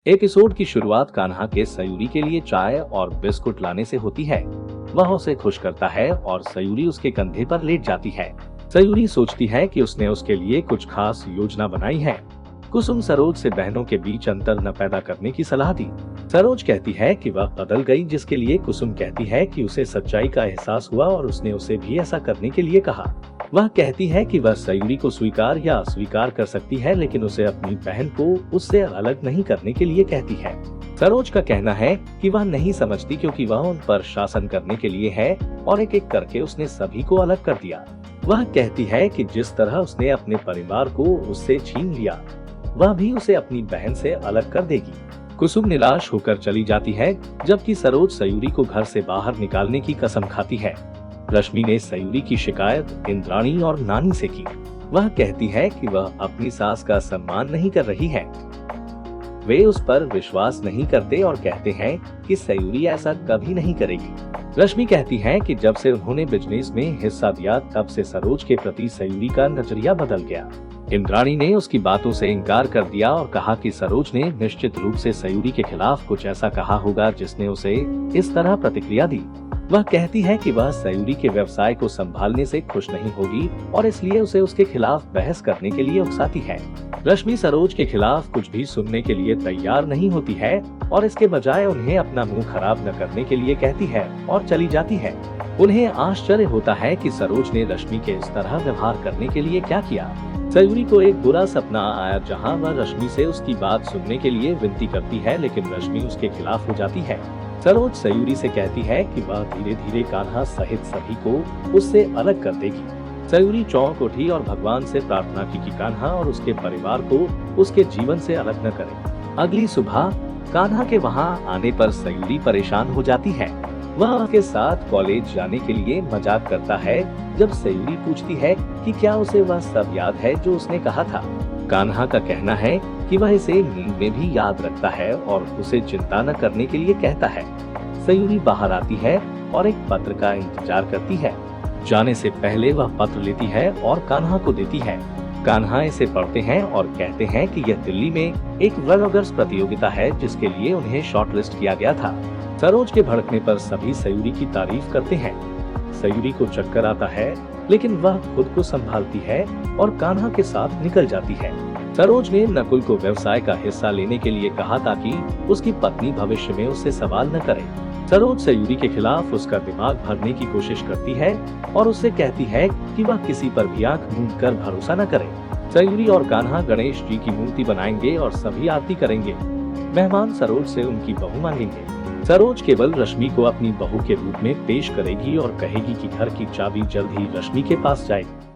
Episode की शुरुआत कान्हा के सयूरी के लिए चाय और बिस्कुट लाने से होती है। वह उसे खुश करता है और सयूरी उसके कंधे पर लेट जाती है। सयूरी सोचती है कि उसने उसके लिए कुछ खास योजना बनाई है। कुसुम सरोज से बहनों के बीच अंतर न पैदा करने की सलाह दी। सरोज कहती है कि वह बदल गई, जिसके लिए कुसुम कहती है कि उसे सच्चाई का एहसास हुआ और उसने उसे भी ऐसा करने के लिए कहा। वह कहती है कि वह सयूरी को स्वीकार या अस्वीकार कर सकती है, लेकिन उसे अपनी बहन को उससे अलग नहीं करने के लिए कहती है। सरोज का कहना है कि वह नहीं समझती क्योंकि वह उन पर शासन करने के लिए है और एक एक करके उसने सभी को अलग कर दिया। वह कहती है कि जिस तरह उसने अपने परिवार को उससे छीन लिया, वह भी उसे अपनी बहन से अलग कर देगी। कुसुम निराश होकर चली जाती है, जबकि सरोज सयूरी को घर से बाहर निकालने की कसम खाती है। रश्मि ने सयूरी की शिकायत इंद्राणी और नानी से की। वह कहती है कि वह अपनी सास का सम्मान नहीं कर रही है। वे उस पर विश्वास नहीं करते और कहते हैं कि सयूरी ऐसा कभी नहीं करेगी। रश्मि कहती है कि जब से उन्होंने बिजनेस में हिस्सा दिया, तब से सरोज के प्रति सयूरी का नजरिया बदल गया। इंद्राणी ने उसकी बातों से इनकार कर दिया और कहा कि सरोज ने निश्चित रूप से सयूरी के खिलाफ कुछ ऐसा कहा होगा जिसने उसे इस तरह प्रतिक्रिया दी। वह कहती है कि वह सयूरी के व्यवसाय को संभालने से खुश नहीं होगी और इसलिए उसे उसके खिलाफ बहस करने के लिए उकसाती है। रश्मि सरोज के खिलाफ कुछ भी सुनने के लिए तैयार नहीं होती है और इसके बजाय उन्हें अपना मुंह खराब न करने के लिए कहती है और चली जाती है। उन्हें आश्चर्य होता है कि सरोज ने रश्मि के इस तरह व्यवहार करने के लिए क्या किया। सयूरी को एक बुरा सपना आया जहां वह रश्मि से उसकी बात सुनने के लिए विनती करती है, लेकिन रश्मि उसके खिलाफ हो जाती है। सरोज सयूरी से कहती है कि वह धीरे धीरे कान्हा सहित सभी को उससे अलग कर देगी। सयूरी चौंक उठी और भगवान से प्रार्थना की कि कान्हा और उसके परिवार को उसके जीवन से अलग न करे। अगली सुबह कान्हा के वहां आने पर सयूरी परेशान हो जाती है। वह उसके साथ कॉलेज जाने के लिए मजाक करता है। जब सयूरी पूछती है कि क्या उसे वह सब याद है जो उसने कहा था, कान्हा का कहना है कि वह इसे नींद में भी याद रखता है और उसे चिंता न करने के लिए कहता है। सयूरी बाहर आती है और एक पत्र का इंतजार करती है। जाने से पहले वह पत्र लेती है और कान्हा को देती है। कान्हा इसे पढ़ते हैं और कहते हैं कि यह दिल्ली में एक व्लॉगर्स प्रतियोगिता है जिसके लिए उन्हें शॉर्टलिस्ट किया गया था। सरोज के भड़कने पर सभी सयूरी की तारीफ करते हैं। सयूरी को चक्कर आता है, लेकिन वह खुद को संभालती है और कान्हा के साथ निकल जाती है। सरोज ने नकुल को व्यवसाय का हिस्सा लेने के लिए कहा ताकि उसकी पत्नी भविष्य में उससे सवाल न करे। सरोज सयूरी के खिलाफ उसका दिमाग भरने की कोशिश करती है और उससे कहती है कि वह किसी पर भी आंख मूंद कर भरोसा न करे। सयूरी और कान्हा गणेश जी की मूर्ति बनाएंगे और सभी आरती करेंगे। मेहमान सरोज से उनकी बहू मांगेंगे। सरोज केवल रश्मि को अपनी बहू के रूप में पेश करेगी और कहेगी कि घर की चाबी जल्द ही रश्मि के पास जाएगी।